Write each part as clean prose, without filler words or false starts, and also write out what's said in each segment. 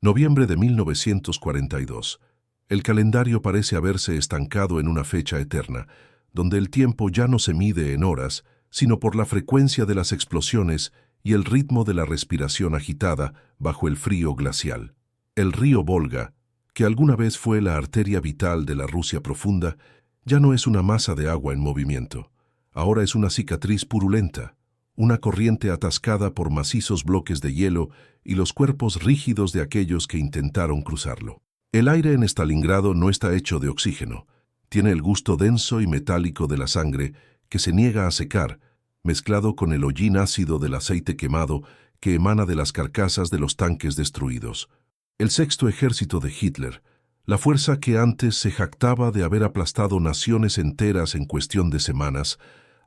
Noviembre de 1942. El calendario parece haberse estancado en una fecha eterna, donde el tiempo ya no se mide en horas, sino por la frecuencia de las explosiones y el ritmo de la respiración agitada bajo el frío glacial. El río Volga, que alguna vez fue la arteria vital de la Rusia profunda, ya no es una masa de agua en movimiento. Ahora es una cicatriz purulenta, una corriente atascada por macizos bloques de hielo y los cuerpos rígidos de aquellos que intentaron cruzarlo. El aire en Stalingrado no está hecho de oxígeno. Tiene el gusto denso y metálico de la sangre que se niega a secar, mezclado con el hollín ácido del aceite quemado que emana de las carcasas de los tanques destruidos. El sexto ejército de Hitler, la fuerza que antes se jactaba de haber aplastado naciones enteras en cuestión de semanas,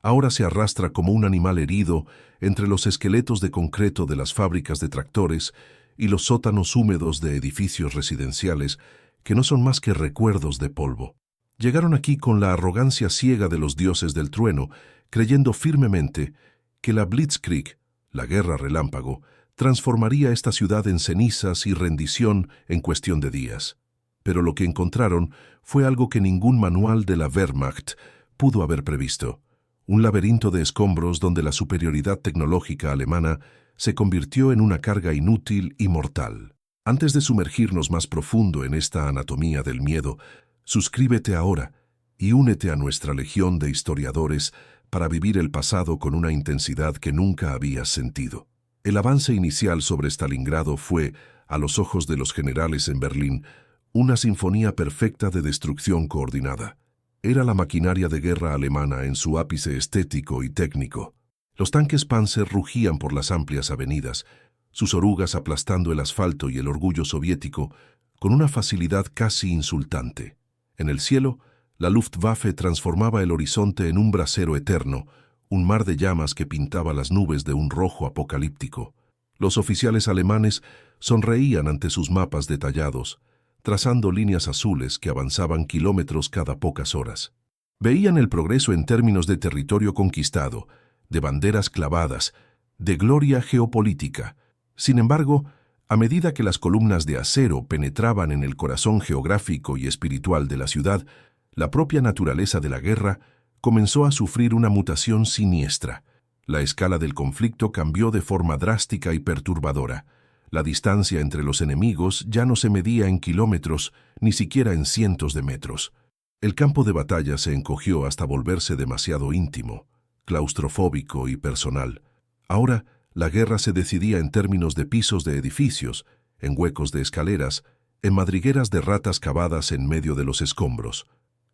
ahora se arrastra como un animal herido entre los esqueletos de concreto de las fábricas de tractores y los sótanos húmedos de edificios residenciales que no son más que recuerdos de polvo. Llegaron aquí con la arrogancia ciega de los dioses del trueno, creyendo firmemente que la Blitzkrieg, la guerra relámpago, transformaría esta ciudad en cenizas y rendición en cuestión de días. Pero lo que encontraron fue algo que ningún manual de la Wehrmacht pudo haber previsto. Un laberinto de escombros donde la superioridad tecnológica alemana se convirtió en una carga inútil y mortal. Antes de sumergirnos más profundo en esta anatomía del miedo, suscríbete ahora y únete a nuestra legión de historiadores para vivir el pasado con una intensidad que nunca habías sentido. El avance inicial sobre Stalingrado fue, a los ojos de los generales en Berlín, una sinfonía perfecta de destrucción coordinada. Era la maquinaria de guerra alemana en su ápice estético y técnico. Los tanques Panzer rugían por las amplias avenidas, sus orugas aplastando el asfalto y el orgullo soviético con una facilidad casi insultante. En el cielo, la Luftwaffe transformaba el horizonte en un brasero eterno, un mar de llamas que pintaba las nubes de un rojo apocalíptico. Los oficiales alemanes sonreían ante sus mapas detallados, trazando líneas azules que avanzaban kilómetros cada pocas horas. Veían el progreso en términos de territorio conquistado, de banderas clavadas, de gloria geopolítica. Sin embargo, a medida que las columnas de acero penetraban en el corazón geográfico y espiritual de la ciudad, la propia naturaleza de la guerra comenzó a sufrir una mutación siniestra. La escala del conflicto cambió de forma drástica y perturbadora. La distancia entre los enemigos ya no se medía en kilómetros, ni siquiera en cientos de metros. El campo de batalla se encogió hasta volverse demasiado íntimo, claustrofóbico y personal. Ahora, la guerra se decidía en términos de pisos de edificios, en huecos de escaleras, en madrigueras de ratas cavadas en medio de los escombros.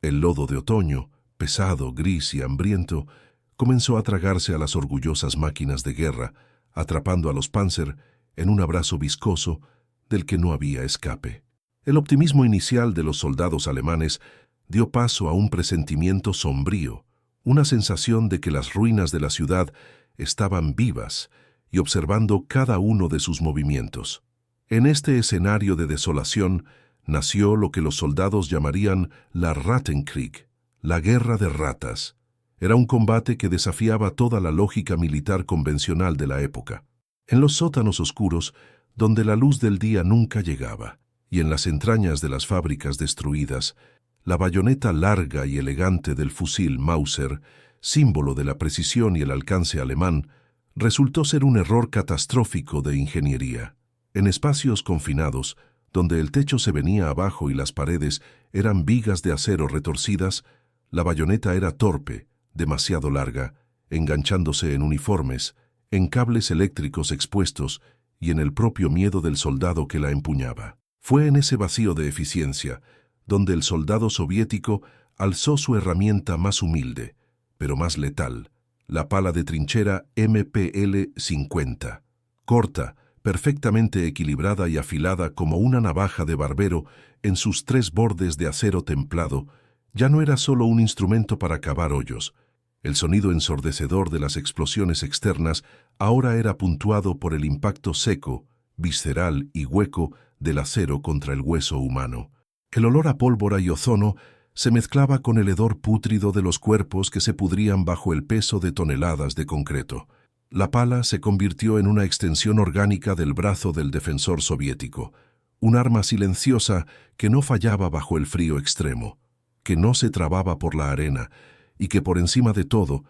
El lodo de otoño, pesado, gris y hambriento, comenzó a tragarse a las orgullosas máquinas de guerra, atrapando a los Panzer en un abrazo viscoso del que no había escape. El optimismo inicial de los soldados alemanes dio paso a un presentimiento sombrío, una sensación de que las ruinas de la ciudad estaban vivas y observando cada uno de sus movimientos. En este escenario de desolación nació lo que los soldados llamarían la Rattenkrieg, la guerra de ratas. Era un combate que desafiaba toda la lógica militar convencional de la época. En los sótanos oscuros, donde la luz del día nunca llegaba, y en las entrañas de las fábricas destruidas, la bayoneta larga y elegante del fusil Mauser, símbolo de la precisión y el alcance alemán, resultó ser un error catastrófico de ingeniería. En espacios confinados, donde el techo se venía abajo y las paredes eran vigas de acero retorcidas, la bayoneta era torpe, demasiado larga, enganchándose en uniformes, en cables eléctricos expuestos y en el propio miedo del soldado que la empuñaba. Fue en ese vacío de eficiencia donde el soldado soviético alzó su herramienta más humilde, pero más letal, la pala de trinchera MPL-50. Corta, perfectamente equilibrada y afilada como una navaja de barbero en sus tres bordes de acero templado, ya no era solo un instrumento para cavar hoyos. El sonido ensordecedor de las explosiones externas ahora era puntuado por el impacto seco, visceral y hueco del acero contra el hueso humano. El olor a pólvora y ozono se mezclaba con el hedor pútrido de los cuerpos que se pudrían bajo el peso de toneladas de concreto. La pala se convirtió en una extensión orgánica del brazo del defensor soviético, un arma silenciosa que no fallaba bajo el frío extremo, que no se trababa por la arena y que por encima de todo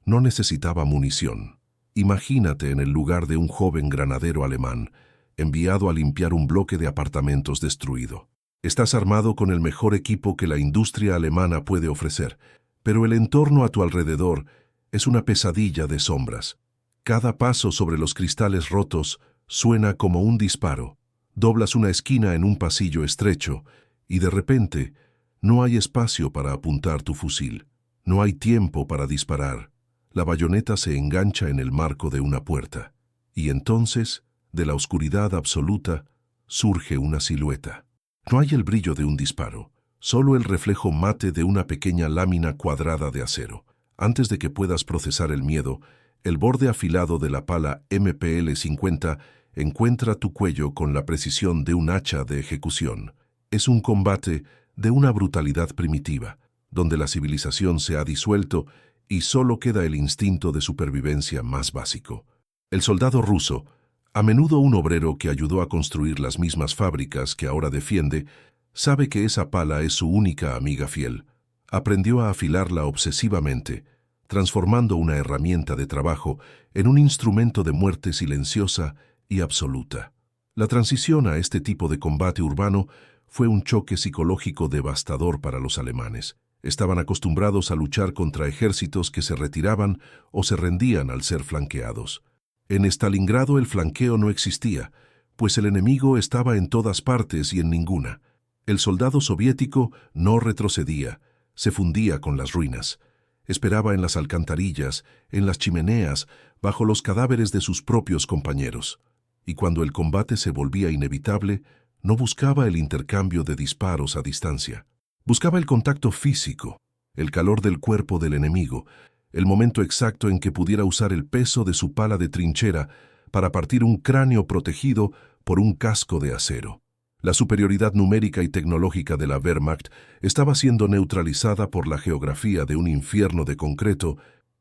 no necesitaba munición. Imagínate en el lugar de un joven granadero alemán, enviado a limpiar un bloque de apartamentos destruido. Estás armado con el mejor equipo que la industria alemana puede ofrecer, pero el entorno a tu alrededor es una pesadilla de sombras. Cada paso sobre los cristales rotos suena como un disparo. Doblas una esquina en un pasillo estrecho y de repente no hay espacio para apuntar tu fusil. No hay tiempo para disparar. La bayoneta se engancha en el marco de una puerta. Y entonces, de la oscuridad absoluta, surge una silueta. No hay el brillo de un disparo, solo el reflejo mate de una pequeña lámina cuadrada de acero. Antes de que puedas procesar el miedo, el borde afilado de la pala MPL-50 encuentra tu cuello con la precisión de un hacha de ejecución. Es un combate de una brutalidad primitiva, donde la civilización se ha disuelto y solo queda el instinto de supervivencia más básico. El soldado ruso, a menudo un obrero que ayudó a construir las mismas fábricas que ahora defiende, sabe que esa pala es su única amiga fiel. Aprendió a afilarla obsesivamente, transformando una herramienta de trabajo en un instrumento de muerte silenciosa y absoluta. La transición a este tipo de combate urbano fue un choque psicológico devastador para los alemanes. Estaban acostumbrados a luchar contra ejércitos que se retiraban o se rendían al ser flanqueados. En Stalingrado el flanqueo no existía, pues el enemigo estaba en todas partes y en ninguna. El soldado soviético no retrocedía, se fundía con las ruinas. Esperaba en las alcantarillas, en las chimeneas, bajo los cadáveres de sus propios compañeros. Y cuando el combate se volvía inevitable, no buscaba el intercambio de disparos a distancia. Buscaba el contacto físico, el calor del cuerpo del enemigo, el momento exacto en que pudiera usar el peso de su pala de trinchera para partir un cráneo protegido por un casco de acero. La superioridad numérica y tecnológica de la Wehrmacht estaba siendo neutralizada por la geografía de un infierno de concreto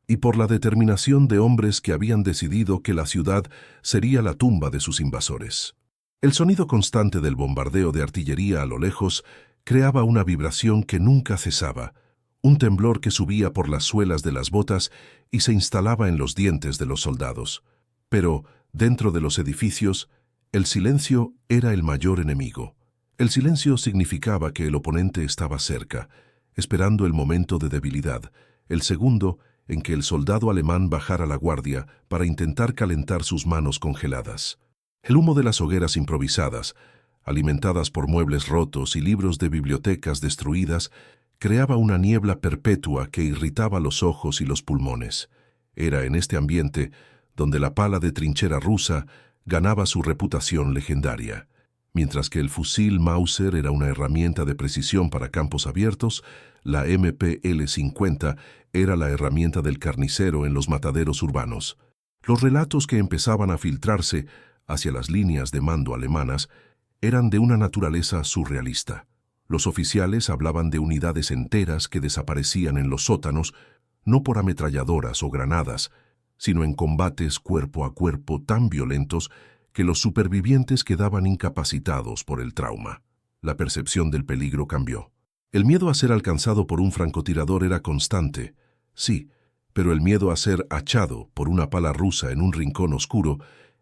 y por la determinación de hombres que habían decidido que la ciudad sería la tumba de sus invasores. El sonido constante del bombardeo de artillería a lo lejos creaba una vibración que nunca cesaba, un temblor que subía por las suelas de las botas y se instalaba en los dientes de los soldados. Pero, dentro de los edificios, el silencio era el mayor enemigo. El silencio significaba que el oponente estaba cerca, esperando el momento de debilidad, el segundo en que el soldado alemán bajara la guardia para intentar calentar sus manos congeladas. El humo de las hogueras improvisadas, alimentadas por muebles rotos y libros de bibliotecas destruidas, creaba una niebla perpetua que irritaba los ojos y los pulmones. Era en este ambiente donde la pala de trinchera rusa ganaba su reputación legendaria. Mientras que el fusil Mauser era una herramienta de precisión para campos abiertos, la MPL-50 era la herramienta del carnicero en los mataderos urbanos. Los relatos que empezaban a filtrarse hacia las líneas de mando alemanas eran de una naturaleza surrealista. Los oficiales hablaban de unidades enteras que desaparecían en los sótanos, no por ametralladoras o granadas, sino en combates cuerpo a cuerpo tan violentos que los supervivientes quedaban incapacitados por el trauma. La percepción del peligro cambió. El miedo a ser alcanzado por un francotirador era constante, sí, pero el miedo a ser hachado por una pala rusa en un rincón oscuro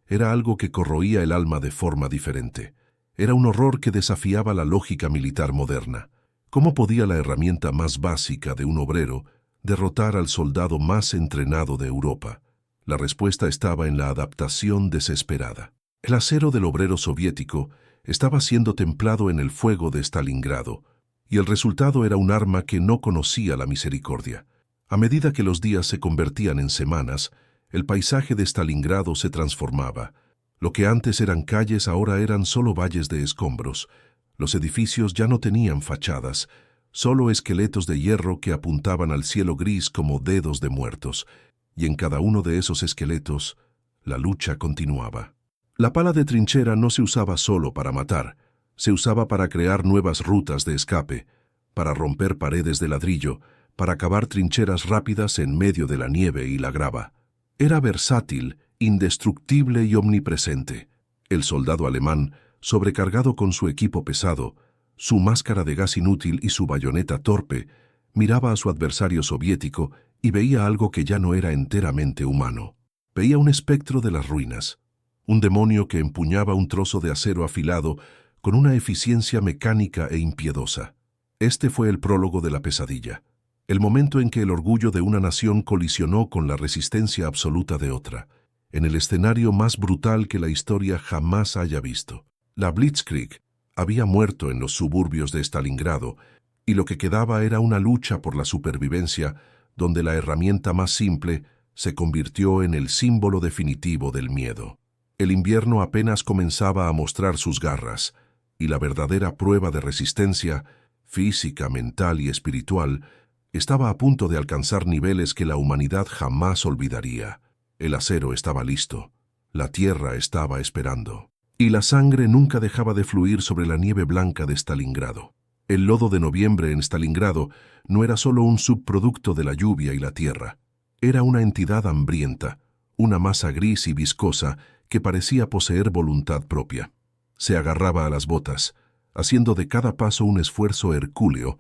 era algo que corroía el alma de forma diferente. Era un horror que desafiaba la lógica militar moderna. ¿Cómo podía la herramienta más básica de un obrero derrotar al soldado más entrenado de Europa? La respuesta estaba en la adaptación desesperada. El acero del obrero soviético estaba siendo templado en el fuego de Stalingrado, y el resultado era un arma que no conocía la misericordia. A medida que los días se convertían en semanas, el paisaje de Stalingrado se transformaba. Lo que antes eran calles ahora eran solo valles de escombros. Los edificios ya no tenían fachadas, solo esqueletos de hierro que apuntaban al cielo gris como dedos de muertos, y en cada uno de esos esqueletos, la lucha continuaba. La pala de trinchera no se usaba solo para matar, se usaba para crear nuevas rutas de escape, para romper paredes de ladrillo, para cavar trincheras rápidas en medio de la nieve y la grava. Era versátil, indestructible y omnipresente. El soldado alemán sobrecargado con su equipo pesado, su máscara de gas inútil y su bayoneta torpe, miraba a su adversario soviético y veía algo que ya no era enteramente humano. Veía un espectro de las ruinas, un demonio que empuñaba un trozo de acero afilado con una eficiencia mecánica e impiedosa. Este fue el prólogo de la pesadilla, el momento en que el orgullo de una nación colisionó con la resistencia absoluta de otra, en el escenario más brutal que la historia jamás haya visto. La Blitzkrieg había muerto en los suburbios de Stalingrado, y lo que quedaba era una lucha por la supervivencia, donde la herramienta más simple se convirtió en el símbolo definitivo del miedo. El invierno apenas comenzaba a mostrar sus garras, y la verdadera prueba de resistencia, física, mental y espiritual, estaba a punto de alcanzar niveles que la humanidad jamás olvidaría. El acero estaba listo, la tierra estaba esperando, y la sangre nunca dejaba de fluir sobre la nieve blanca de Stalingrado. El lodo de noviembre en Stalingrado no era solo un subproducto de la lluvia y la tierra, era una entidad hambrienta, una masa gris y viscosa que parecía poseer voluntad propia. Se agarraba a las botas, haciendo de cada paso un esfuerzo hercúleo,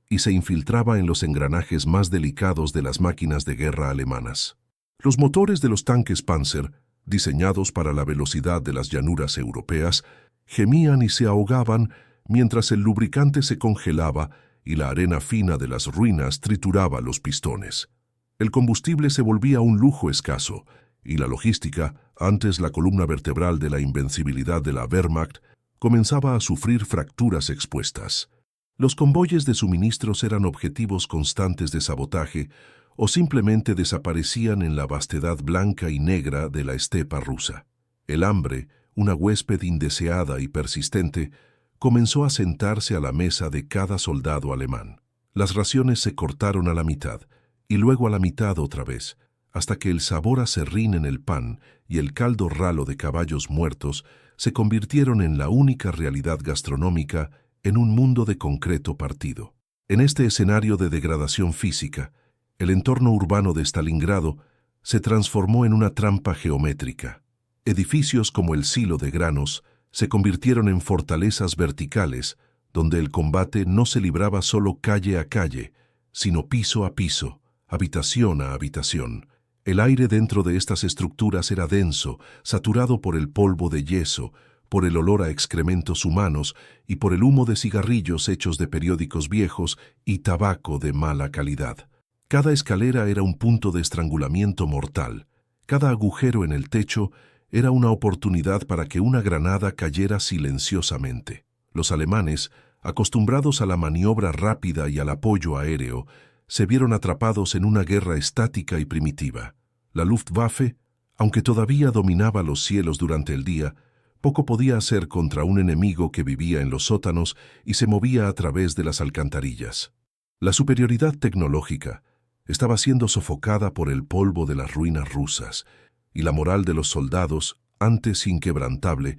y se infiltraba en los engranajes más delicados de las máquinas de guerra alemanas. Los motores de los tanques Panzer, diseñados para la velocidad de las llanuras europeas, gemían y se ahogaban mientras el lubricante se congelaba y la arena fina de las ruinas trituraba los pistones. El combustible se volvía un lujo escaso, y la logística, antes la columna vertebral de la invencibilidad de la Wehrmacht, comenzaba a sufrir fracturas expuestas. Los convoyes de suministros eran objetivos constantes de sabotaje o simplemente desaparecían en la vastedad blanca y negra de la estepa rusa. El hambre, una huésped indeseada y persistente, comenzó a sentarse a la mesa de cada soldado alemán. Las raciones se cortaron a la mitad, y luego a la mitad otra vez, hasta que el sabor a serrín en el pan y el caldo ralo de caballos muertos se convirtieron en la única realidad gastronómica en un mundo de concreto partido. En este escenario de degradación física, el entorno urbano de Stalingrado se transformó en una trampa geométrica. Edificios como el silo de granos se convirtieron en fortalezas verticales, donde el combate no se libraba solo calle a calle, sino piso a piso, habitación a habitación. El aire dentro de estas estructuras era denso, saturado por el polvo de yeso, por el olor a excrementos humanos y por el humo de cigarrillos hechos de periódicos viejos y tabaco de mala calidad. Cada escalera era un punto de estrangulamiento mortal. Cada agujero en el techo era una oportunidad para que una granada cayera silenciosamente. Los alemanes, acostumbrados a la maniobra rápida y al apoyo aéreo, se vieron atrapados en una guerra estática y primitiva. La Luftwaffe, aunque todavía dominaba los cielos durante el día, poco podía hacer contra un enemigo que vivía en los sótanos y se movía a través de las alcantarillas. La superioridad tecnológica estaba siendo sofocada por el polvo de las ruinas rusas, y la moral de los soldados, antes inquebrantable,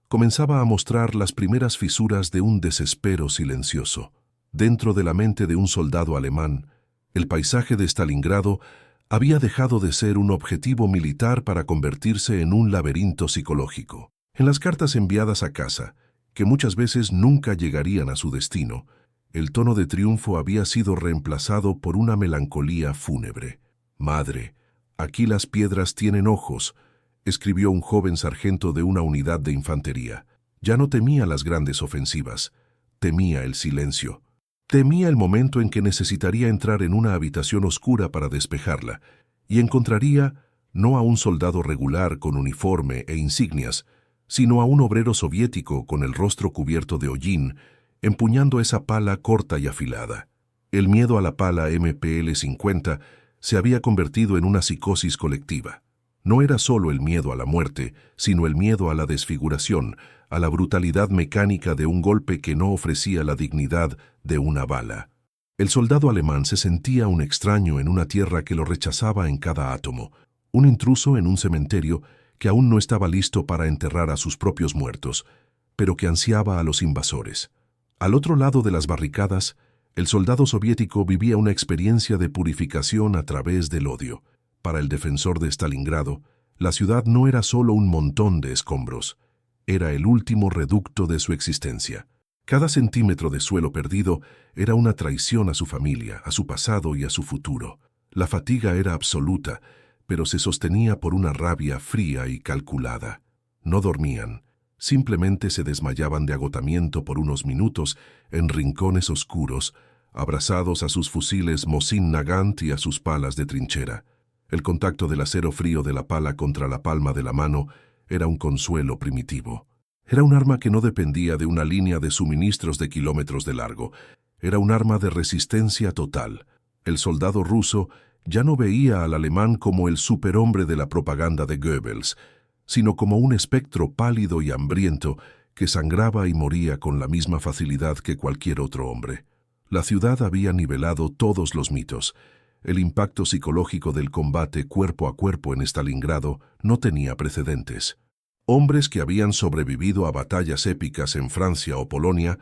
comenzaba a mostrar las primeras fisuras de un desespero silencioso. Dentro de la mente de un soldado alemán, el paisaje de Stalingrado había dejado de ser un objetivo militar para convertirse en un laberinto psicológico. En las cartas enviadas a casa, que muchas veces nunca llegarían a su destino, el tono de triunfo había sido reemplazado por una melancolía fúnebre. «Madre, aquí las piedras tienen ojos», escribió un joven sargento de una unidad de infantería. Ya no temía las grandes ofensivas, temía el silencio. Temía el momento en que necesitaría entrar en una habitación oscura para despejarla, y encontraría no a un soldado regular con uniforme e insignias, sino a un obrero soviético con el rostro cubierto de hollín, empuñando esa pala corta y afilada. El miedo a la pala MPL-50 se había convertido en una psicosis colectiva. No era solo el miedo a la muerte, sino el miedo a la desfiguración, a la brutalidad mecánica de un golpe que no ofrecía la dignidad de una bala. El soldado alemán se sentía un extraño en una tierra que lo rechazaba en cada átomo, un intruso en un cementerio que aún no estaba listo para enterrar a sus propios muertos, pero que ansiaba a los invasores. Al otro lado de las barricadas, el soldado soviético vivía una experiencia de purificación a través del odio. Para el defensor de Stalingrado, la ciudad no era solo un montón de escombros, Era el último reducto de su existencia. Cada centímetro de suelo perdido era una traición a su familia, a su pasado y a su futuro. La fatiga era absoluta, pero se sostenía por una rabia fría y calculada. No dormían, simplemente se desmayaban de agotamiento por unos minutos en rincones oscuros, abrazados a sus fusiles Mosin Nagant y a sus palas de trinchera. El contacto del acero frío de la pala contra la palma de la mano era un consuelo primitivo. Era un arma que no dependía de una línea de suministros de kilómetros de largo. Era un arma de resistencia total. El soldado ruso ya no veía al alemán como el superhombre de la propaganda de Goebbels, sino como un espectro pálido y hambriento que sangraba y moría con la misma facilidad que cualquier otro hombre. La ciudad había nivelado todos los mitos. El impacto psicológico del combate cuerpo a cuerpo en Stalingrado no tenía precedentes. Hombres que habían sobrevivido a batallas épicas en Francia o Polonia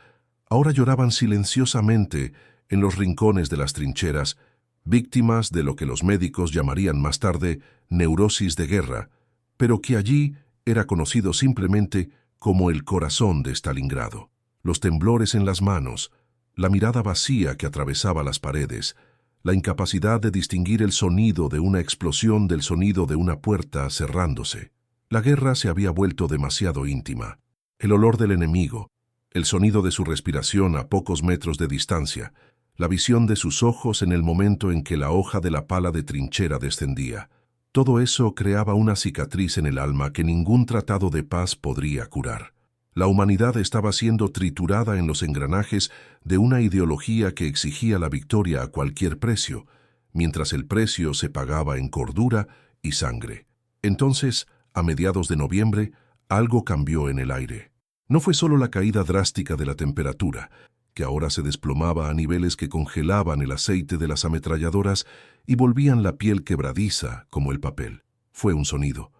ahora lloraban silenciosamente en los rincones de las trincheras, víctimas de lo que los médicos llamarían más tarde neurosis de guerra, pero que allí era conocido simplemente como el corazón de Stalingrado. Los temblores en las manos, la mirada vacía que atravesaba las paredes, la incapacidad de distinguir el sonido de una explosión del sonido de una puerta cerrándose. La guerra se había vuelto demasiado íntima. El olor del enemigo, el sonido de su respiración a pocos metros de distancia, la visión de sus ojos en el momento en que la hoja de la pala de trinchera descendía. Todo eso creaba una cicatriz en el alma que ningún tratado de paz podría curar. La humanidad estaba siendo triturada en los engranajes de una ideología que exigía la victoria a cualquier precio, mientras el precio se pagaba en cordura y sangre. Entonces, a mediados de noviembre, algo cambió en el aire. No fue solo la caída drástica de la temperatura, que ahora se desplomaba a niveles que congelaban el aceite de las ametralladoras y volvían la piel quebradiza como el papel. Fue un sonido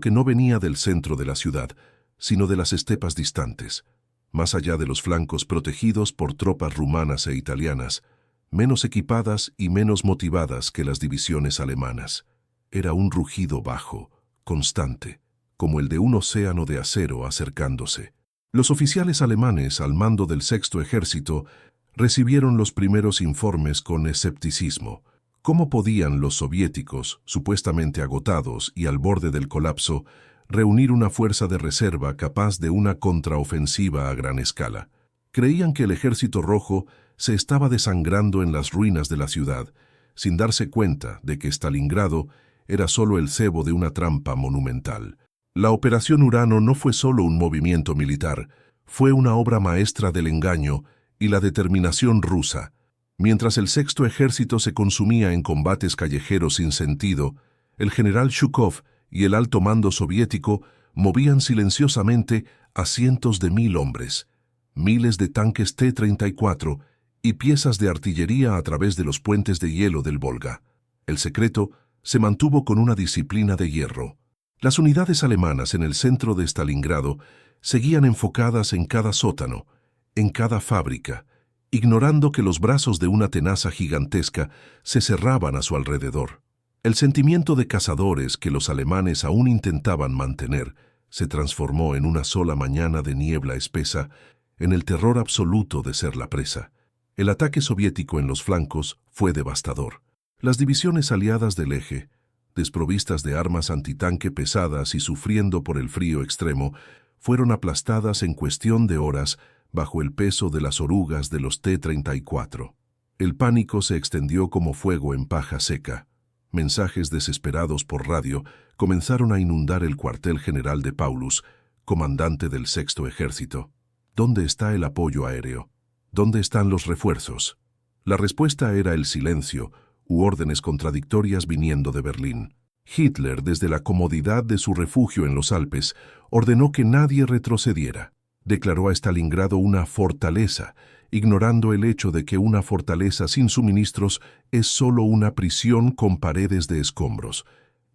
que no venía del centro de la ciudad, sino de las estepas distantes, más allá de los flancos protegidos por tropas rumanas e italianas, menos equipadas y menos motivadas que las divisiones alemanas. Era un rugido bajo, constante, como el de un océano de acero acercándose. Los oficiales alemanes al mando del Sexto Ejército recibieron los primeros informes con escepticismo. ¿Cómo podían los soviéticos, supuestamente agotados y al borde del colapso, reunir una fuerza de reserva capaz de una contraofensiva a gran escala? Creían que el Ejército Rojo se estaba desangrando en las ruinas de la ciudad, sin darse cuenta de que Stalingrado era solo el cebo de una trampa monumental. La Operación Urano no fue solo un movimiento militar, fue una obra maestra del engaño y la determinación rusa. Mientras el Sexto Ejército se consumía en combates callejeros sin sentido, el general Zhukov y el alto mando soviético movían silenciosamente a cientos de mil hombres, miles de tanques T-34 y piezas de artillería a través de los puentes de hielo del Volga. El secreto se mantuvo con una disciplina de hierro. Las unidades alemanas en el centro de Stalingrado seguían enfocadas en cada sótano, en cada fábrica, ignorando que los brazos de una tenaza gigantesca se cerraban a su alrededor. El sentimiento de cazadores que los alemanes aún intentaban mantener se transformó en una sola mañana de niebla espesa en el terror absoluto de ser la presa. El ataque soviético en los flancos fue devastador. Las divisiones aliadas del eje, desprovistas de armas antitanque pesadas y sufriendo por el frío extremo, fueron aplastadas en cuestión de horas bajo el peso de las orugas de los T-34. El pánico se extendió como fuego en paja seca. Mensajes desesperados por radio comenzaron a inundar el cuartel general de Paulus, comandante del Sexto Ejército. ¿Dónde está el apoyo aéreo? ¿Dónde están los refuerzos? La respuesta era el silencio, u órdenes contradictorias viniendo de Berlín. Hitler, desde la comodidad de su refugio en los Alpes, ordenó que nadie retrocediera. Declaró a Stalingrado una fortaleza, ignorando el hecho de que una fortaleza sin suministros es solo una prisión con paredes de escombros.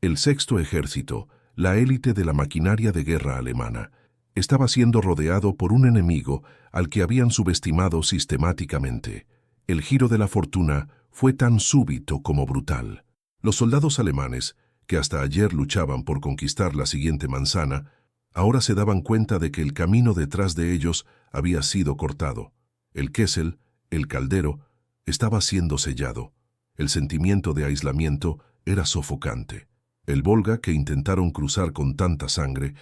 El Sexto Ejército, la élite de la maquinaria de guerra alemana, estaba siendo rodeado por un enemigo al que habían subestimado sistemáticamente. El giro de la fortuna fue tan súbito como brutal. Los soldados alemanes, que hasta ayer luchaban por conquistar la siguiente manzana, Ahora se daban cuenta de que el camino detrás de ellos había sido cortado. El Kessel, el caldero, estaba siendo sellado. El sentimiento de aislamiento era sofocante. El Volga, que intentaron cruzar con tanta sangre,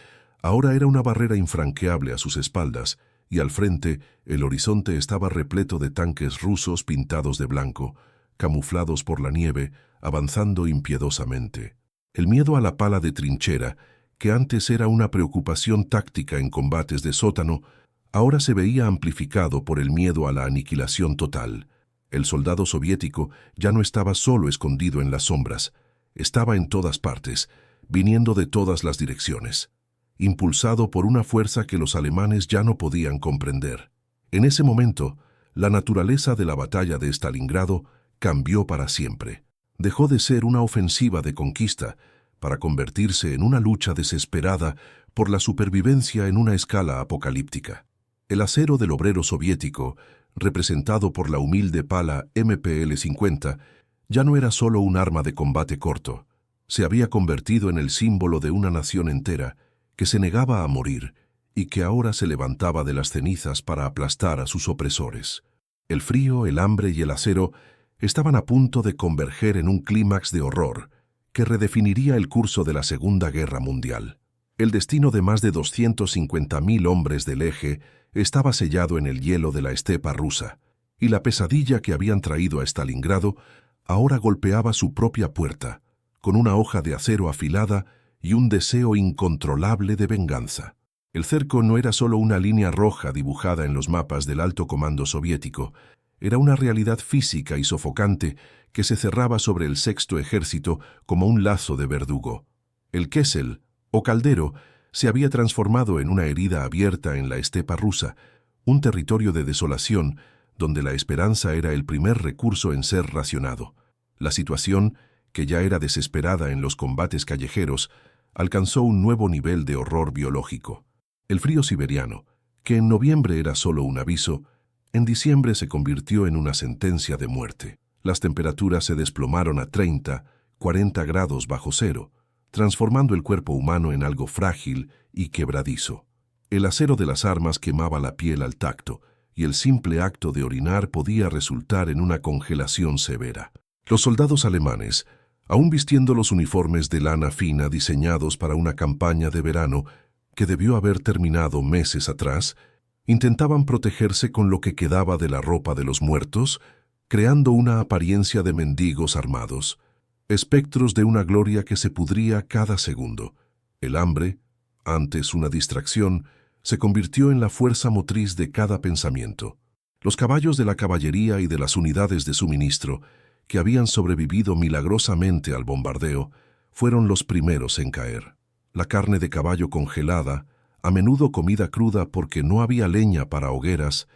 ahora era una barrera infranqueable a sus espaldas, y al frente el horizonte estaba repleto de tanques rusos pintados de blanco, camuflados por la nieve, avanzando impiedosamente. El miedo a la pala de trinchera, que antes era una preocupación táctica en combates de sótano, ahora se veía amplificado por el miedo a la aniquilación total. El soldado soviético ya no estaba solo escondido en las sombras, estaba en todas partes, viniendo de todas las direcciones, impulsado por una fuerza que los alemanes ya no podían comprender. En ese momento, la naturaleza de la batalla de Stalingrado cambió para siempre. Dejó de ser una ofensiva de conquista para convertirse en una lucha desesperada por la supervivencia en una escala apocalíptica. El acero del obrero soviético, representado por la humilde pala MPL-50, ya no era solo un arma de combate corto. Se había convertido en el símbolo de una nación entera que se negaba a morir y que ahora se levantaba de las cenizas para aplastar a sus opresores. El frío, el hambre y el acero estaban a punto de converger en un clímax de horror que redefiniría el curso de la Segunda Guerra Mundial. El destino de más de 250.000 hombres del Eje estaba sellado en el hielo de la estepa rusa, y la pesadilla que habían traído a Stalingrado ahora golpeaba su propia puerta, con una hoja de acero afilada y un deseo incontrolable de venganza. El cerco no era solo una línea roja dibujada en los mapas del alto comando soviético, era una realidad física y sofocante que se cerraba sobre el Sexto Ejército como un lazo de verdugo. El Kessel, o caldero, se había transformado en una herida abierta en la estepa rusa, un territorio de desolación donde la esperanza era el primer recurso en ser racionado. La situación, que ya era desesperada en los combates callejeros, alcanzó un nuevo nivel de horror biológico. El frío siberiano, que en noviembre era solo un aviso, en diciembre se convirtió en una sentencia de muerte. Las temperaturas se desplomaron a 30, 40 grados bajo cero, transformando el cuerpo humano en algo frágil y quebradizo. El acero de las armas quemaba la piel al tacto, y el simple acto de orinar podía resultar en una congelación severa. Los soldados alemanes, aún vistiendo los uniformes de lana fina diseñados para una campaña de verano que debió haber terminado meses atrás, intentaban protegerse con lo que quedaba de la ropa de los muertos, creando una apariencia de mendigos armados, espectros de una gloria que se pudría cada segundo. El hambre, antes una distracción, se convirtió en la fuerza motriz de cada pensamiento. Los caballos de la caballería y de las unidades de suministro, que habían sobrevivido milagrosamente al bombardeo, fueron los primeros en caer. La carne de caballo congelada, a menudo comida cruda porque no había leña para hogueras,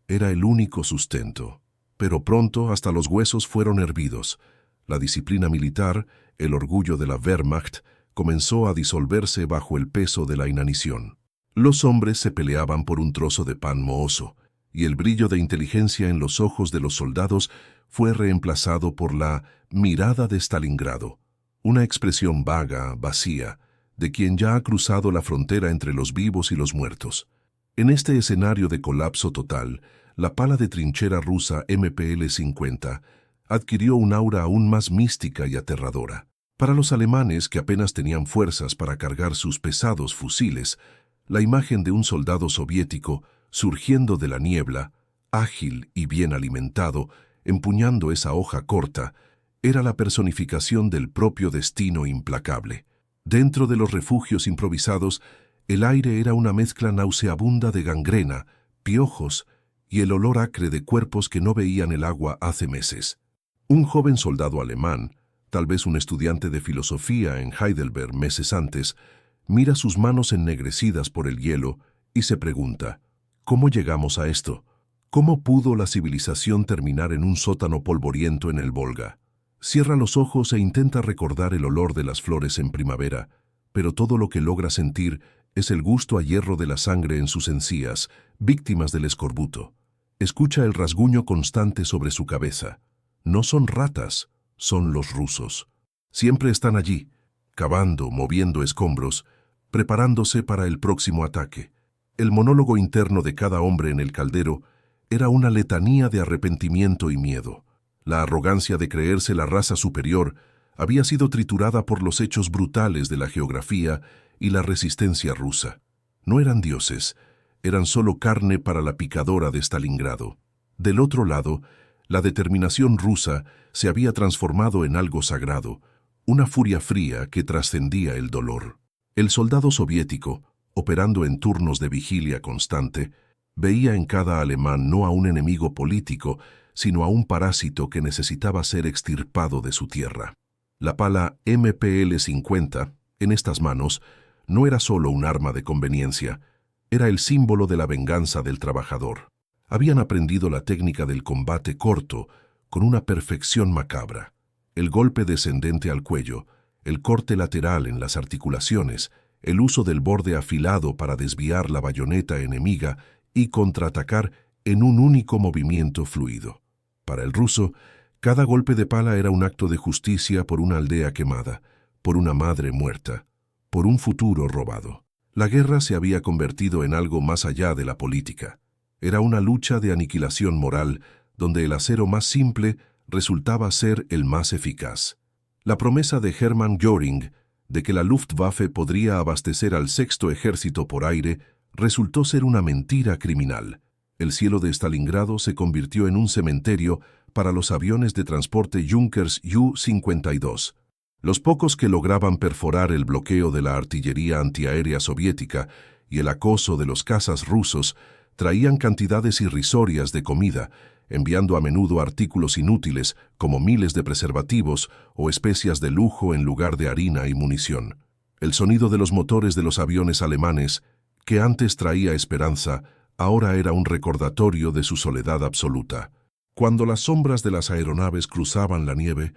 era el único sustento. Pero pronto hasta los huesos fueron hervidos. La disciplina militar, el orgullo de la Wehrmacht, comenzó a disolverse bajo el peso de la inanición. Los hombres se peleaban por un trozo de pan mohoso, y el brillo de inteligencia en los ojos de los soldados fue reemplazado por la mirada de Stalingrado, una expresión vaga, vacía, de quien ya ha cruzado la frontera entre los vivos y los muertos. En este escenario de colapso total, la pala de trinchera rusa MPL-50 adquirió un aura aún más mística y aterradora. Para los alemanes, que apenas tenían fuerzas para cargar sus pesados fusiles, la imagen de un soldado soviético surgiendo de la niebla, ágil y bien alimentado, empuñando esa hoja corta, era la personificación del propio destino implacable. Dentro de los refugios improvisados, el aire era una mezcla nauseabunda de gangrena, piojos y el olor acre de cuerpos que no veían el agua hace meses. Un joven soldado alemán, tal vez un estudiante de filosofía en Heidelberg meses antes, mira sus manos ennegrecidas por el hielo y se pregunta, ¿cómo llegamos a esto? ¿Cómo pudo la civilización terminar en un sótano polvoriento en el Volga? Cierra los ojos e intenta recordar el olor de las flores en primavera, pero todo lo que logra sentir es el gusto a hierro de la sangre en sus encías, víctimas del escorbuto. Escucha el rasguño constante sobre su cabeza. No son ratas, son los rusos. Siempre están allí, cavando, moviendo escombros, preparándose para el próximo ataque. El monólogo interno de cada hombre en el caldero era una letanía de arrepentimiento y miedo. La arrogancia de creerse la raza superior había sido triturada por los hechos brutales de la geografía y la resistencia rusa. No eran dioses, eran solo carne para la picadora de Stalingrado. Del otro lado, la determinación rusa se había transformado en algo sagrado, una furia fría que trascendía el dolor. El soldado soviético, operando en turnos de vigilia constante, veía en cada alemán no a un enemigo político, sino a un parásito que necesitaba ser extirpado de su tierra. La pala MPL-50, en estas manos, no era solo un arma de conveniencia, era el símbolo de la venganza del trabajador. Habían aprendido la técnica del combate corto con una perfección macabra. El golpe descendente al cuello, el corte lateral en las articulaciones, el uso del borde afilado para desviar la bayoneta enemiga y contraatacar en un único movimiento fluido. Para el ruso, cada golpe de pala era un acto de justicia por una aldea quemada, por una madre muerta, por un futuro robado. La guerra se había convertido en algo más allá de la política. Era una lucha de aniquilación moral, donde el acero más simple resultaba ser el más eficaz. La promesa de Hermann Göring de que la Luftwaffe podría abastecer al Sexto Ejército por aire resultó ser una mentira criminal. El cielo de Stalingrado se convirtió en un cementerio para los aviones de transporte Junkers Ju-52. Los pocos que lograban perforar el bloqueo de la artillería antiaérea soviética y el acoso de los cazas rusos traían cantidades irrisorias de comida, enviando a menudo artículos inútiles como miles de preservativos o especias de lujo en lugar de harina y munición. El sonido de los motores de los aviones alemanes, que antes traía esperanza, ahora era un recordatorio de su soledad absoluta. Cuando las sombras de las aeronaves cruzaban la nieve,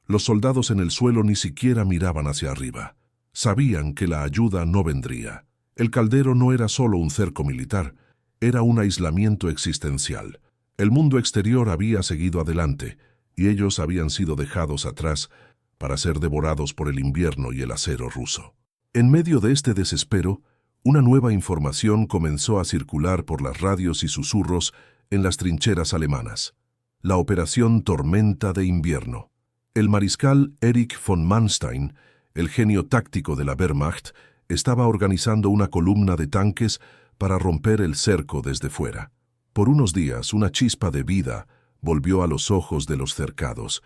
los soldados en el suelo ni siquiera miraban hacia arriba. Sabían que la ayuda no vendría. El caldero no era solo un cerco militar, era un aislamiento existencial. El mundo exterior había seguido adelante, y ellos habían sido dejados atrás para ser devorados por el invierno y el acero ruso. En medio de este desespero, una nueva información comenzó a circular por las radios y susurros en las trincheras alemanas. La operación Tormenta de Invierno. El mariscal Erich von Manstein, el genio táctico de la Wehrmacht, estaba organizando una columna de tanques para romper el cerco desde fuera. Por unos días, una chispa de vida volvió a los ojos de los cercados.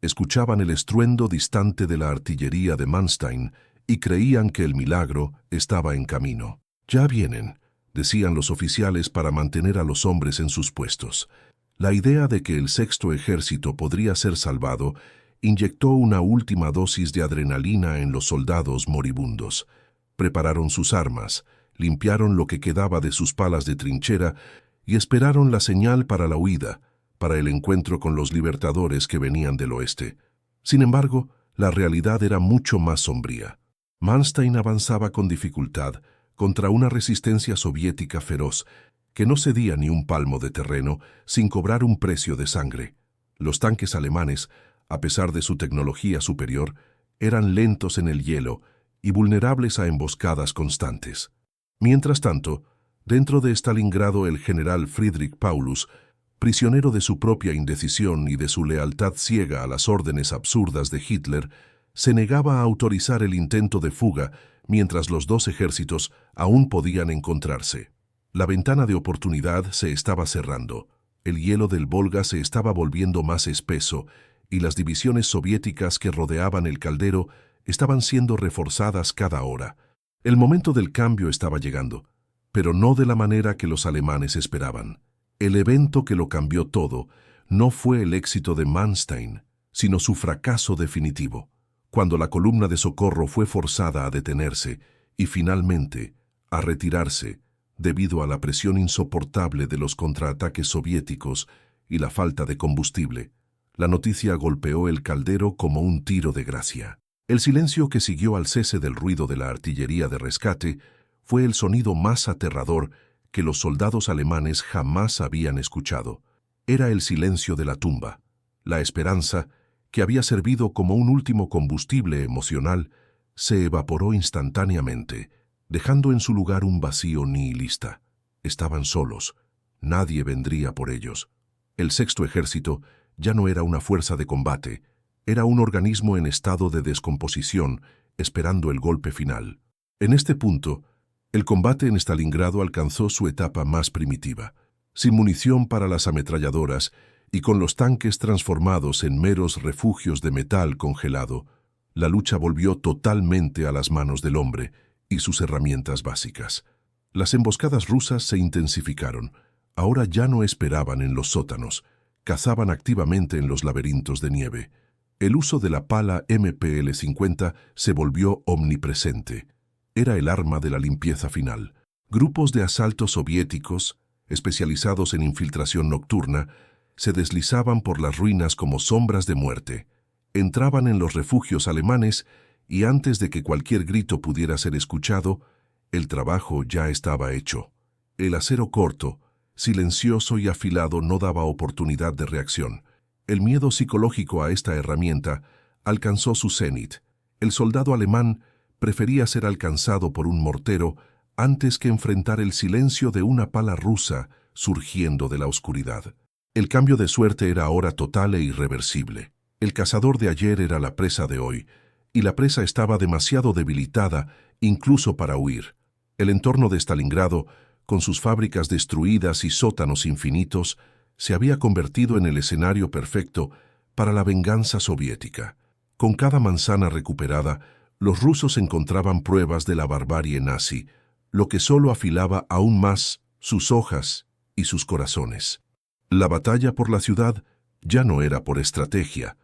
Escuchaban el estruendo distante de la artillería de Manstein y creían que el milagro estaba en camino. «Ya vienen», decían los oficiales para mantener a los hombres en sus puestos. La idea de que el Sexto Ejército podría ser salvado inyectó una última dosis de adrenalina en los soldados moribundos. Prepararon sus armas, limpiaron lo que quedaba de sus palas de trinchera y esperaron la señal para la huida, para el encuentro con los libertadores que venían del oeste. Sin embargo, la realidad era mucho más sombría. Manstein avanzaba con dificultad contra una resistencia soviética feroz que no cedía ni un palmo de terreno sin cobrar un precio de sangre. Los tanques alemanes, a pesar de su tecnología superior, eran lentos en el hielo y vulnerables a emboscadas constantes. Mientras tanto, dentro de Stalingrado el general Friedrich Paulus, prisionero de su propia indecisión y de su lealtad ciega a las órdenes absurdas de Hitler, se negaba a autorizar el intento de fuga mientras los dos ejércitos aún podían encontrarse. La ventana de oportunidad se estaba cerrando, el hielo del Volga se estaba volviendo más espeso y las divisiones soviéticas que rodeaban el caldero estaban siendo reforzadas cada hora. El momento del cambio estaba llegando, pero no de la manera que los alemanes esperaban. El evento que lo cambió todo no fue el éxito de Manstein, sino su fracaso definitivo, cuando la columna de socorro fue forzada a detenerse y finalmente a retirarse debido a la presión insoportable de los contraataques soviéticos y la falta de combustible. La noticia golpeó el caldero como un tiro de gracia. El silencio que siguió al cese del ruido de la artillería de rescate fue el sonido más aterrador que los soldados alemanes jamás habían escuchado. Era el silencio de la tumba. La esperanza, que había servido como un último combustible emocional, se evaporó instantáneamente, dejando en su lugar un vacío nihilista. Estaban solos. Nadie vendría por ellos. El Sexto Ejército ya no era una fuerza de combate, era un organismo en estado de descomposición, esperando el golpe final. En este punto, el combate en Stalingrado alcanzó su etapa más primitiva. Sin munición para las ametralladoras y con los tanques transformados en meros refugios de metal congelado, la lucha volvió totalmente a las manos del hombre y sus herramientas básicas. Las emboscadas rusas se intensificaron. Ahora ya no esperaban en los sótanos, cazaban activamente en los laberintos de nieve. El uso de la pala MPL-50 se volvió omnipresente. Era el arma de la limpieza final. Grupos de asalto soviéticos, especializados en infiltración nocturna, se deslizaban por las ruinas como sombras de muerte. Entraban en los refugios alemanes y antes de que cualquier grito pudiera ser escuchado, el trabajo ya estaba hecho. El acero corto, silencioso y afilado no daba oportunidad de reacción. El miedo psicológico a esta herramienta alcanzó su cenit. El soldado alemán prefería ser alcanzado por un mortero antes que enfrentar el silencio de una pala rusa surgiendo de la oscuridad. El cambio de suerte era ahora total e irreversible. El cazador de ayer era la presa de hoy, y la presa estaba demasiado debilitada incluso para huir. El entorno de Stalingrado, con sus fábricas destruidas y sótanos infinitos, se había convertido en el escenario perfecto para la venganza soviética. Con cada manzana recuperada, los rusos encontraban pruebas de la barbarie nazi, lo que solo afilaba aún más sus hojas y sus corazones. La batalla por la ciudad ya no era por estrategia,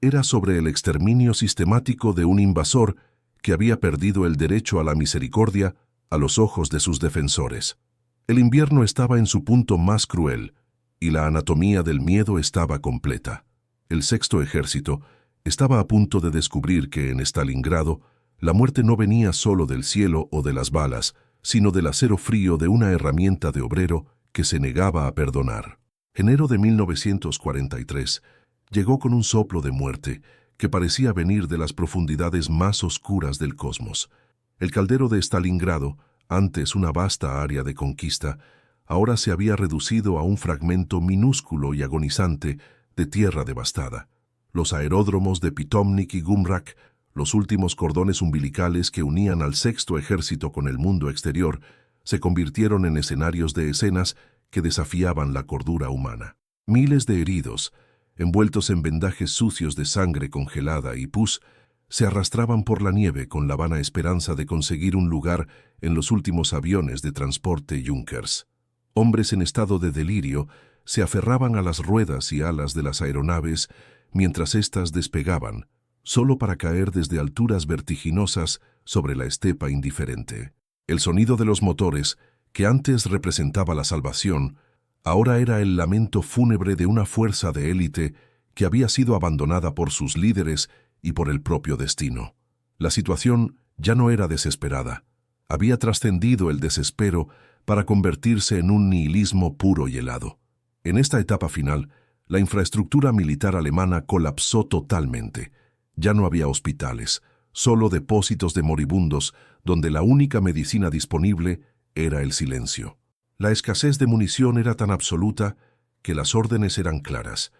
era sobre el exterminio sistemático de un invasor que había perdido el derecho a la misericordia a los ojos de sus defensores. El invierno estaba en su punto más cruel, y la anatomía del miedo estaba completa. El Sexto Ejército estaba a punto de descubrir que en Stalingrado la muerte no venía solo del cielo o de las balas, sino del acero frío de una herramienta de obrero que se negaba a perdonar. Enero de 1943 llegó con un soplo de muerte que parecía venir de las profundidades más oscuras del cosmos. El caldero de Stalingrado, antes una vasta área de conquista, ahora se había reducido a un fragmento minúsculo y agonizante de tierra devastada. Los aeródromos de Pitomnik y Gumrak, los últimos cordones umbilicales que unían al Sexto Ejército con el mundo exterior, se convirtieron en escenarios de escenas que desafiaban la cordura humana. Miles de heridos, envueltos en vendajes sucios de sangre congelada y pus, se arrastraban por la nieve con la vana esperanza de conseguir un lugar en los últimos aviones de transporte Junkers. Hombres en estado de delirio se aferraban a las ruedas y alas de las aeronaves mientras éstas despegaban, solo para caer desde alturas vertiginosas sobre la estepa indiferente. El sonido de los motores, que antes representaba la salvación, ahora era el lamento fúnebre de una fuerza de élite que había sido abandonada por sus líderes y por el propio destino. La situación ya no era desesperada. Había trascendido el desespero para convertirse en un nihilismo puro y helado. En esta etapa final, la infraestructura militar alemana colapsó totalmente. Ya no había hospitales, solo depósitos de moribundos donde la única medicina disponible era el silencio. La escasez de munición era tan absoluta que las órdenes eran claras: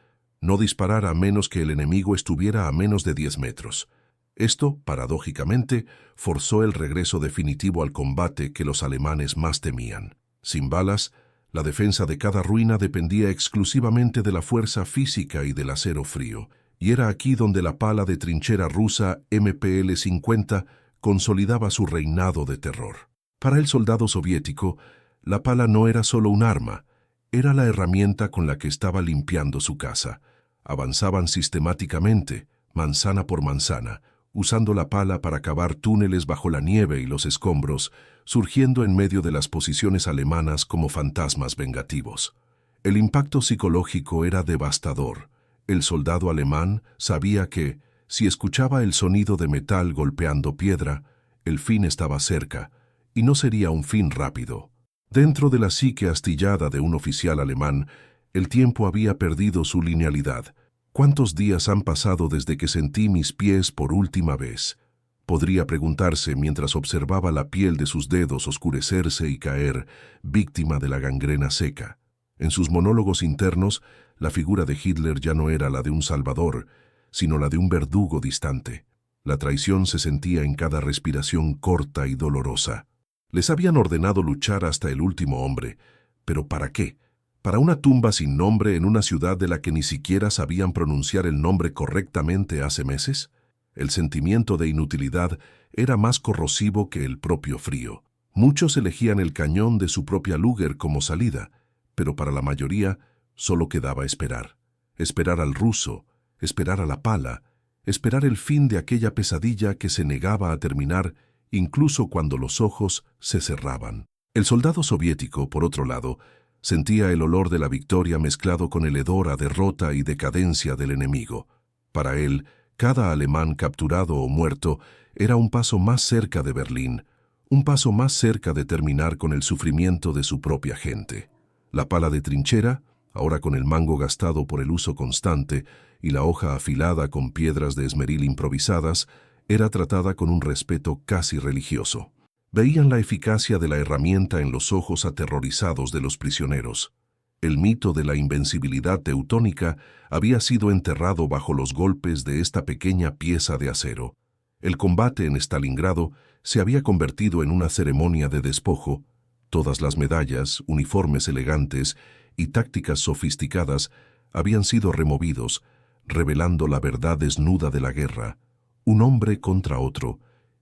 no disparar a menos que el enemigo estuviera a menos de 10 metros. Esto, paradójicamente, forzó el regreso definitivo al combate que los alemanes más temían. Sin balas, la defensa de cada ruina dependía exclusivamente de la fuerza física y del acero frío, y era aquí donde la pala de trinchera rusa MPL-50 consolidaba su reinado de terror. Para el soldado soviético, la pala no era solo un arma, era la herramienta con la que estaba limpiando su casa. Avanzaban sistemáticamente, manzana por manzana, usando la pala para cavar túneles bajo la nieve y los escombros, surgiendo en medio de las posiciones alemanas como fantasmas vengativos. El impacto psicológico era devastador. El soldado alemán sabía que, si escuchaba el sonido de metal golpeando piedra, el fin estaba cerca, y no sería un fin rápido. Dentro de la psique astillada de un oficial alemán, el tiempo había perdido su linealidad. ¿Cuántos días han pasado desde que sentí mis pies por última vez? Podría preguntarse mientras observaba la piel de sus dedos oscurecerse y caer, víctima de la gangrena seca. En sus monólogos internos, la figura de Hitler ya no era la de un salvador, sino la de un verdugo distante. La traición se sentía en cada respiración corta y dolorosa. Les habían ordenado luchar hasta el último hombre, pero ¿para qué? ¿Para una tumba sin nombre en una ciudad de la que ni siquiera sabían pronunciar el nombre correctamente hace meses? El sentimiento de inutilidad era más corrosivo que el propio frío. Muchos elegían el cañón de su propia Luger como salida, pero para la mayoría solo quedaba esperar. Esperar al ruso, esperar a la pala, esperar el fin de aquella pesadilla que se negaba a terminar incluso cuando los ojos se cerraban. El soldado soviético, por otro lado, sentía el olor de la victoria mezclado con el hedor a derrota y decadencia del enemigo. Para él, cada alemán capturado o muerto era un paso más cerca de Berlín, un paso más cerca de terminar con el sufrimiento de su propia gente. La pala de trinchera, ahora con el mango gastado por el uso constante y la hoja afilada con piedras de esmeril improvisadas, era tratada con un respeto casi religioso. Veían la eficacia de la herramienta en los ojos aterrorizados de los prisioneros. El mito de la invencibilidad teutónica había sido enterrado bajo los golpes de esta pequeña pieza de acero. El combate en Stalingrado se había convertido en una ceremonia de despojo. Todas las medallas, uniformes elegantes y tácticas sofisticadas habían sido removidos, revelando la verdad desnuda de la guerra, un hombre contra otro,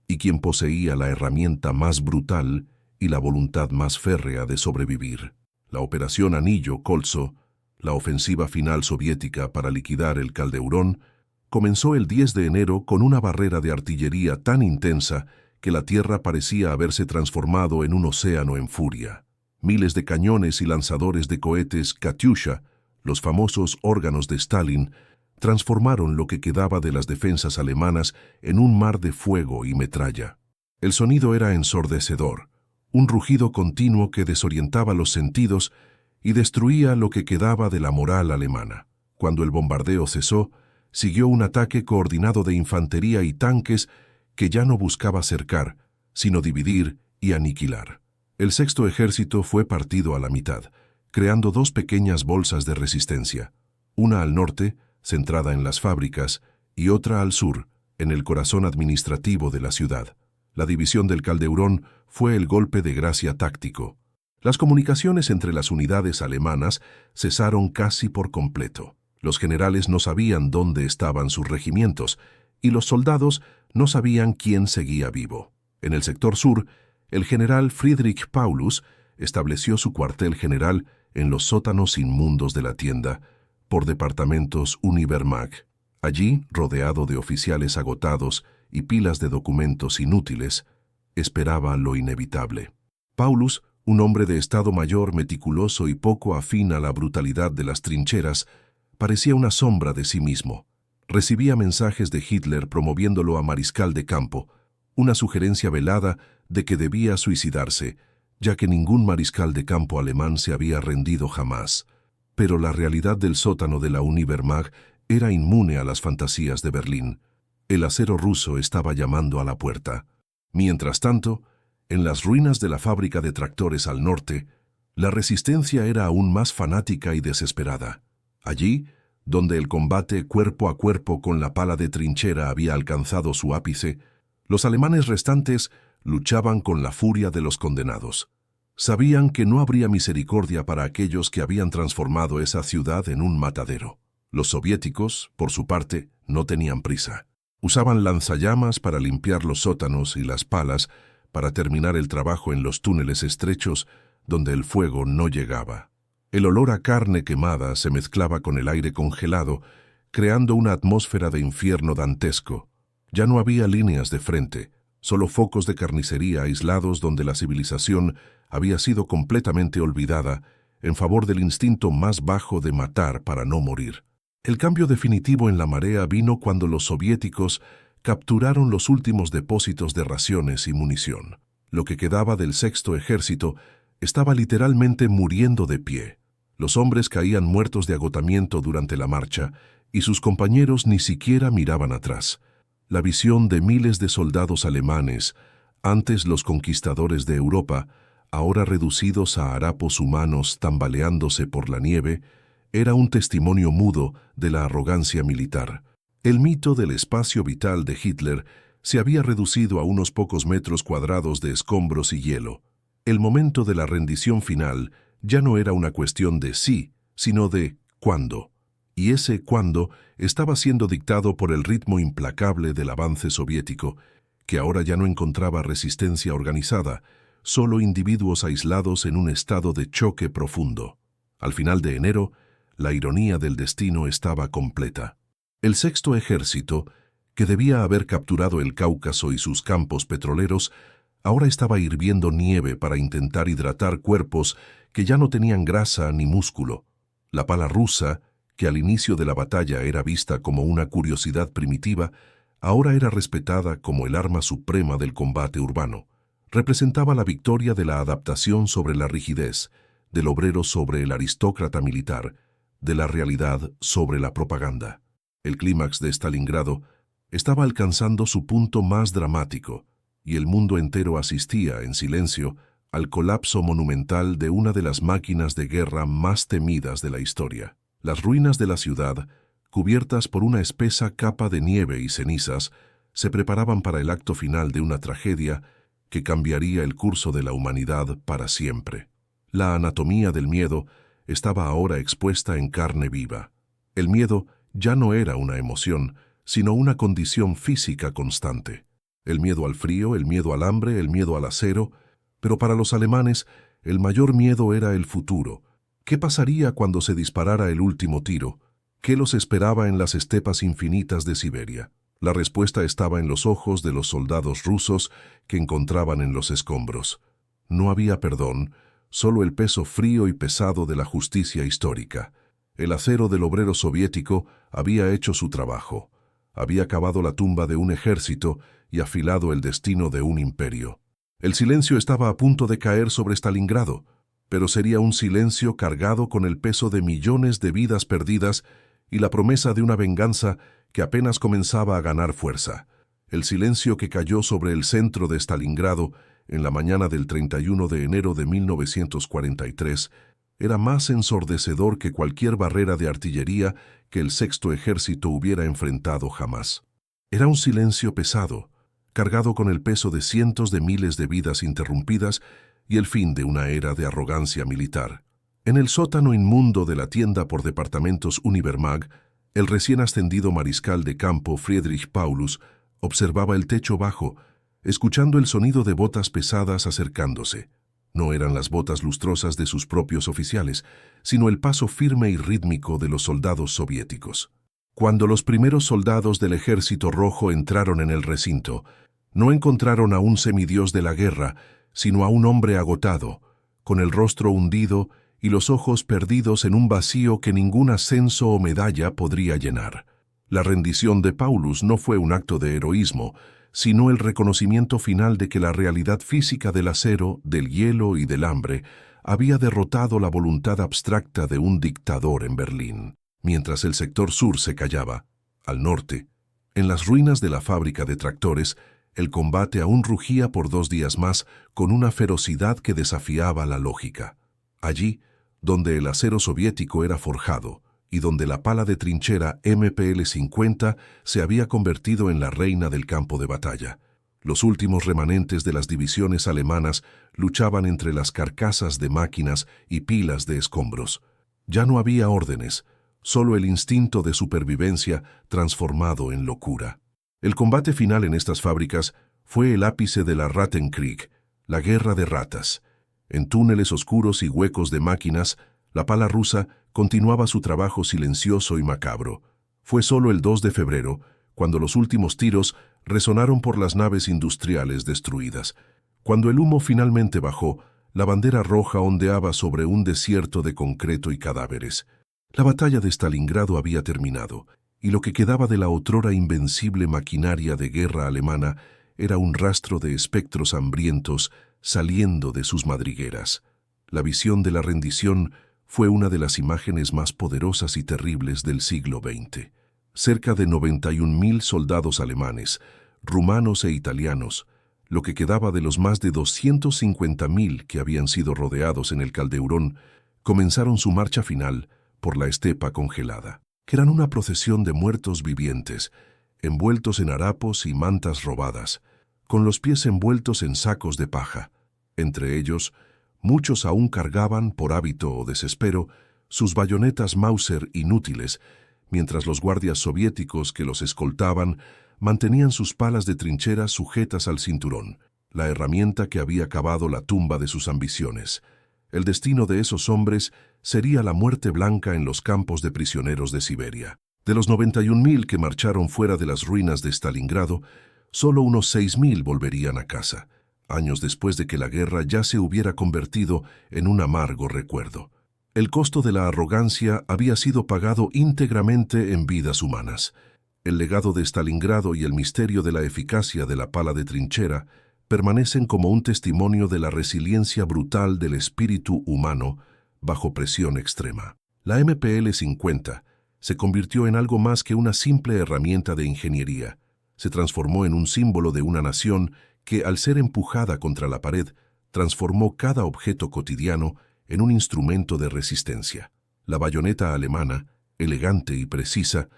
y quien poseía la herramienta más brutal y la voluntad más férrea de sobrevivir. La Operación Anillo-Colso, la ofensiva final soviética para liquidar el Caldeurón, comenzó el 10 de enero con una barrera de artillería tan intensa que la tierra parecía haberse transformado en un océano en furia. Miles de cañones y lanzadores de cohetes Katyusha, los famosos órganos de Stalin, transformaron lo que quedaba de las defensas alemanas en un mar de fuego y metralla. El sonido era ensordecedor, un rugido continuo que desorientaba los sentidos y destruía lo que quedaba de la moral alemana. Cuando el bombardeo cesó, siguió un ataque coordinado de infantería y tanques que ya no buscaba cercar, sino dividir y aniquilar. El sexto ejército fue partido a la mitad, creando dos pequeñas bolsas de resistencia, una al norte, centrada en las fábricas, y otra al sur, en el corazón administrativo de la ciudad. La división del Caldeurón fue el golpe de gracia táctico. Las comunicaciones entre las unidades alemanas cesaron casi por completo. Los generales no sabían dónde estaban sus regimientos, y los soldados no sabían quién seguía vivo. En el sector sur, el general Friedrich Paulus estableció su cuartel general en los sótanos inmundos de la tienda, por departamentos Univermag. Allí, rodeado de oficiales agotados y pilas de documentos inútiles, esperaba lo inevitable. Paulus, un hombre de Estado Mayor meticuloso y poco afín a la brutalidad de las trincheras, parecía una sombra de sí mismo. Recibía mensajes de Hitler promoviéndolo a mariscal de campo, una sugerencia velada de que debía suicidarse, ya que ningún mariscal de campo alemán se había rendido jamás. Pero la realidad del sótano de la Univermag era inmune a las fantasías de Berlín. El acero ruso estaba llamando a la puerta. Mientras tanto, en las ruinas de la fábrica de tractores al norte, la resistencia era aún más fanática y desesperada. Allí, donde el combate cuerpo a cuerpo con la pala de trinchera había alcanzado su ápice, los alemanes restantes luchaban con la furia de los condenados. Sabían que no habría misericordia para aquellos que habían transformado esa ciudad en un matadero. Los soviéticos, por su parte, no tenían prisa. Usaban lanzallamas para limpiar los sótanos y las palas para terminar el trabajo en los túneles estrechos donde el fuego no llegaba. El olor a carne quemada se mezclaba con el aire congelado, creando una atmósfera de infierno dantesco. Ya no había líneas de frente, solo focos de carnicería aislados donde la civilización había sido completamente olvidada en favor del instinto más bajo de matar para no morir. El cambio definitivo en la marea vino cuando los soviéticos capturaron los últimos depósitos de raciones y munición. Lo que quedaba del sexto ejército estaba literalmente muriendo de pie. Los hombres caían muertos de agotamiento durante la marcha y sus compañeros ni siquiera miraban atrás. La visión de miles de soldados alemanes, antes los conquistadores de Europa, ahora reducidos a harapos humanos tambaleándose por la nieve, era un testimonio mudo de la arrogancia militar. El mito del espacio vital de Hitler se había reducido a unos pocos metros cuadrados de escombros y hielo. El momento de la rendición final ya no era una cuestión de sí, sino de cuándo. Y ese cuándo estaba siendo dictado por el ritmo implacable del avance soviético, que ahora ya no encontraba resistencia organizada, solo individuos aislados en un estado de choque profundo. Al final de enero, la ironía del destino estaba completa. El Sexto Ejército, que debía haber capturado el Cáucaso y sus campos petroleros, ahora estaba hirviendo nieve para intentar hidratar cuerpos que ya no tenían grasa ni músculo. La pala rusa, que al inicio de la batalla era vista como una curiosidad primitiva, ahora era respetada como el arma suprema del combate urbano. Representaba la victoria de la adaptación sobre la rigidez, del obrero sobre el aristócrata militar, de la realidad sobre la propaganda. El clímax de Stalingrado estaba alcanzando su punto más dramático, y el mundo entero asistía, en silencio, al colapso monumental de una de las máquinas de guerra más temidas de la historia. Las ruinas de la ciudad, cubiertas por una espesa capa de nieve y cenizas, se preparaban para el acto final de una tragedia que cambiaría el curso de la humanidad para siempre. La anatomía del miedo estaba ahora expuesta en carne viva. El miedo ya no era una emoción, sino una condición física constante. El miedo al frío, el miedo al hambre, el miedo al acero, pero para los alemanes el mayor miedo era el futuro. ¿Qué pasaría cuando se disparara el último tiro? ¿Qué los esperaba en las estepas infinitas de Siberia? La respuesta estaba en los ojos de los soldados rusos que encontraban en los escombros. No había perdón, solo el peso frío y pesado de la justicia histórica. El acero del obrero soviético había hecho su trabajo. Había cavado la tumba de un ejército y afilado el destino de un imperio. El silencio estaba a punto de caer sobre Stalingrado, pero sería un silencio cargado con el peso de millones de vidas perdidas y la promesa de una venganza que apenas comenzaba a ganar fuerza. El silencio que cayó sobre el centro de Stalingrado en la mañana del 31 de enero de 1943 era más ensordecedor que cualquier barrera de artillería que el Sexto Ejército hubiera enfrentado jamás. Era un silencio pesado, cargado con el peso de cientos de miles de vidas interrumpidas y el fin de una era de arrogancia militar. En el sótano inmundo de la tienda por departamentos Univermag, el recién ascendido mariscal de campo Friedrich Paulus observaba el techo bajo, escuchando el sonido de botas pesadas acercándose. No eran las botas lustrosas de sus propios oficiales, sino el paso firme y rítmico de los soldados soviéticos. Cuando los primeros soldados del Ejército Rojo entraron en el recinto, no encontraron a un semidios de la guerra, sino a un hombre agotado, con el rostro hundido y los ojos perdidos en un vacío que ningún ascenso o medalla podría llenar. La rendición de Paulus no fue un acto de heroísmo, sino el reconocimiento final de que la realidad física del acero, del hielo y del hambre había derrotado la voluntad abstracta de un dictador en Berlín. Mientras el sector sur se callaba, al norte, en las ruinas de la fábrica de tractores, el combate aún rugía por 2 días más con una ferocidad que desafiaba la lógica. Allí, donde el acero soviético era forjado y donde la pala de trinchera MPL-50 se había convertido en la reina del campo de batalla. Los últimos remanentes de las divisiones alemanas luchaban entre las carcasas de máquinas y pilas de escombros. Ya no había órdenes, solo el instinto de supervivencia transformado en locura. El combate final en estas fábricas fue el ápice de la Rattenkrieg, la guerra de ratas. En túneles oscuros y huecos de máquinas, la pala rusa continuaba su trabajo silencioso y macabro. Fue solo el 2 de febrero, cuando los últimos tiros resonaron por las naves industriales destruidas. Cuando el humo finalmente bajó, la bandera roja ondeaba sobre un desierto de concreto y cadáveres. La batalla de Stalingrado había terminado, y lo que quedaba de la otrora invencible maquinaria de guerra alemana era un rastro de espectros hambrientos saliendo de sus madrigueras. La visión de la rendición fue una de las imágenes más poderosas y terribles del siglo XX. cerca de 91.000 soldados alemanes, rumanos e italianos, lo que quedaba de los más de 250.000 que habían sido rodeados en el Caldeurón, comenzaron su marcha final por la estepa congelada, que eran una procesión de muertos vivientes, envueltos en harapos y mantas robadas, con los pies envueltos en sacos de paja. Entre ellos, muchos aún cargaban, por hábito o desespero, sus bayonetas Mauser inútiles, mientras los guardias soviéticos que los escoltaban mantenían sus palas de trinchera sujetas al cinturón, la herramienta que había cavado la tumba de sus ambiciones. El destino de esos hombres sería la muerte blanca en los campos de prisioneros de Siberia. De los 91.000 que marcharon fuera de las ruinas de Stalingrado, solo unos 6.000 volverían a casa, años después de que la guerra ya se hubiera convertido en un amargo recuerdo. El costo de la arrogancia había sido pagado íntegramente en vidas humanas. El legado de Stalingrado y el misterio de la eficacia de la pala de trinchera permanecen como un testimonio de la resiliencia brutal del espíritu humano bajo presión extrema. La MPL-50 se convirtió en algo más que una simple herramienta de ingeniería. Se transformó en un símbolo de una nación que, al ser empujada contra la pared, transformó cada objeto cotidiano en un instrumento de resistencia. La bayoneta alemana, elegante y precisa,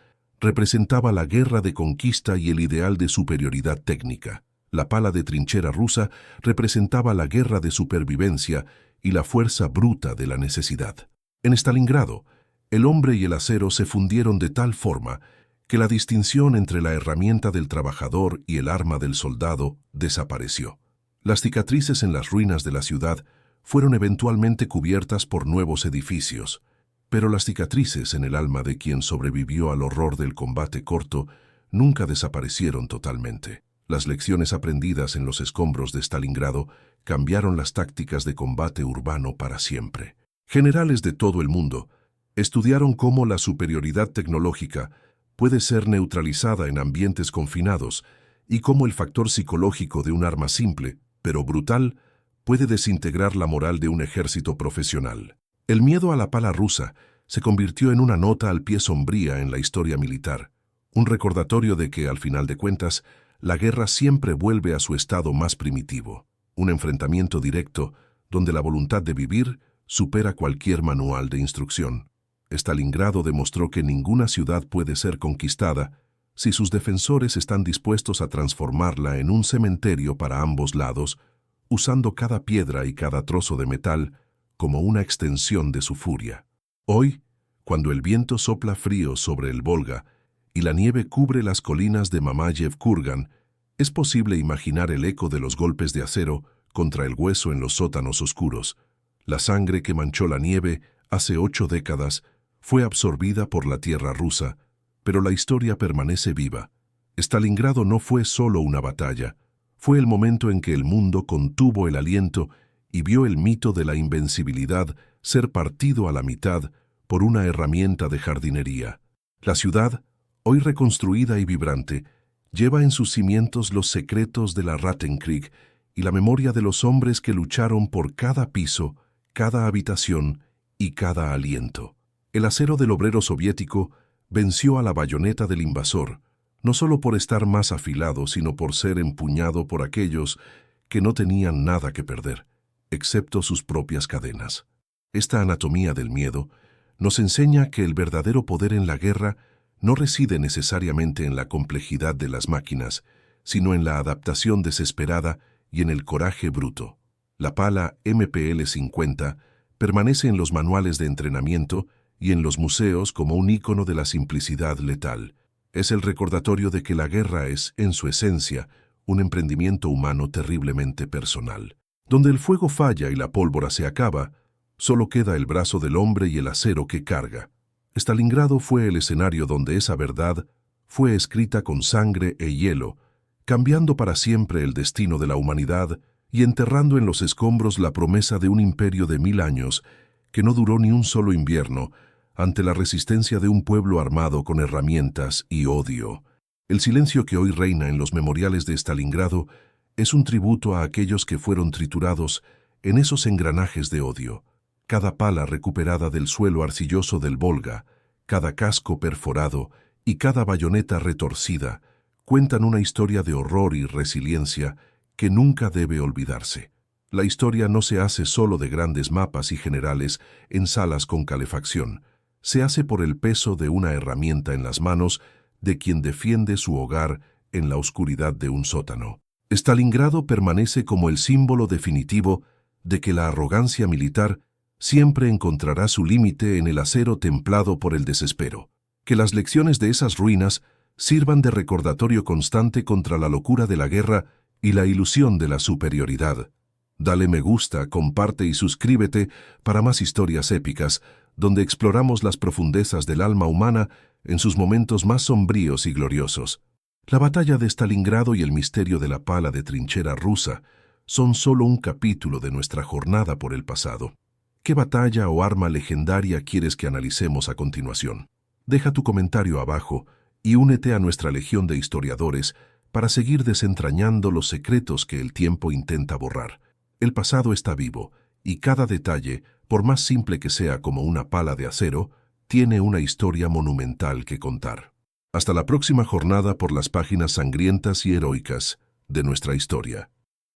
representaba la guerra de conquista y el ideal de superioridad técnica. La pala de trinchera rusa representaba la guerra de supervivencia y la fuerza bruta de la necesidad. En Stalingrado, el hombre y el acero se fundieron de tal forma que la distinción entre la herramienta del trabajador y el arma del soldado desapareció. Las cicatrices en las ruinas de la ciudad fueron eventualmente cubiertas por nuevos edificios, pero las cicatrices en el alma de quien sobrevivió al horror del combate corto nunca desaparecieron totalmente. Las lecciones aprendidas en los escombros de Stalingrado cambiaron las tácticas de combate urbano para siempre. Generales de todo el mundo estudiaron cómo la superioridad tecnológica puede ser neutralizada en ambientes confinados y cómo el factor psicológico de un arma simple, pero brutal, puede desintegrar la moral de un ejército profesional. El miedo a la pala rusa se convirtió en una nota al pie sombría en la historia militar, un recordatorio de que, al final de cuentas, la guerra siempre vuelve a su estado más primitivo, un enfrentamiento directo donde la voluntad de vivir supera cualquier manual de instrucción. Stalingrado demostró que ninguna ciudad puede ser conquistada si sus defensores están dispuestos a transformarla en un cementerio para ambos lados, usando cada piedra y cada trozo de metal como una extensión de su furia. Hoy, cuando el viento sopla frío sobre el Volga y la nieve cubre las colinas de Mamayev-Kurgan, es posible imaginar el eco de los golpes de acero contra el hueso en los sótanos oscuros. La sangre que manchó la nieve hace 8 décadas fue absorbida por la tierra rusa, pero la historia permanece viva. Stalingrado no fue solo una batalla, fue el momento en que el mundo contuvo el aliento y vio el mito de la invencibilidad ser partido a la mitad por una herramienta de jardinería. La ciudad, hoy reconstruida y vibrante, lleva en sus cimientos los secretos de la Rattenkrieg y la memoria de los hombres que lucharon por cada piso, cada habitación y cada aliento. El acero del obrero soviético venció a la bayoneta del invasor, no solo por estar más afilado, sino por ser empuñado por aquellos que no tenían nada que perder, excepto sus propias cadenas. Esta anatomía del miedo nos enseña que el verdadero poder en la guerra no reside necesariamente en la complejidad de las máquinas, sino en la adaptación desesperada y en el coraje bruto. La pala MPL-50 permanece en los manuales de entrenamiento y en los museos como un ícono de la simplicidad letal. Es el recordatorio de que la guerra es, en su esencia, un emprendimiento humano terriblemente personal. Donde el fuego falla y la pólvora se acaba, solo queda el brazo del hombre y el acero que carga. Stalingrado fue el escenario donde esa verdad fue escrita con sangre e hielo, cambiando para siempre el destino de la humanidad y enterrando en los escombros la promesa de un imperio de 1000 años que no duró ni un solo invierno ante la resistencia de un pueblo armado con herramientas y odio. El silencio que hoy reina en los memoriales de Stalingrado es un tributo a aquellos que fueron triturados en esos engranajes de odio. Cada pala recuperada del suelo arcilloso del Volga, cada casco perforado y cada bayoneta retorcida cuentan una historia de horror y resiliencia que nunca debe olvidarse. La historia no se hace solo de grandes mapas y generales en salas con calefacción. Se hace por el peso de una herramienta en las manos de quien defiende su hogar en la oscuridad de un sótano. Stalingrado permanece como el símbolo definitivo de que la arrogancia militar siempre encontrará su límite en el acero templado por el desespero. Que las lecciones de esas ruinas sirvan de recordatorio constante contra la locura de la guerra y la ilusión de la superioridad. Dale me gusta, comparte y suscríbete para más historias épicas, donde exploramos las profundezas del alma humana en sus momentos más sombríos y gloriosos. La batalla de Stalingrado y el misterio de la pala de trinchera rusa son solo un capítulo de nuestra jornada por el pasado. ¿Qué batalla o arma legendaria quieres que analicemos a continuación? Deja tu comentario abajo y únete a nuestra legión de historiadores para seguir desentrañando los secretos que el tiempo intenta borrar. El pasado está vivo, y cada detalle, por más simple que sea como una pala de acero, tiene una historia monumental que contar. Hasta la próxima jornada por las páginas sangrientas y heroicas de nuestra historia.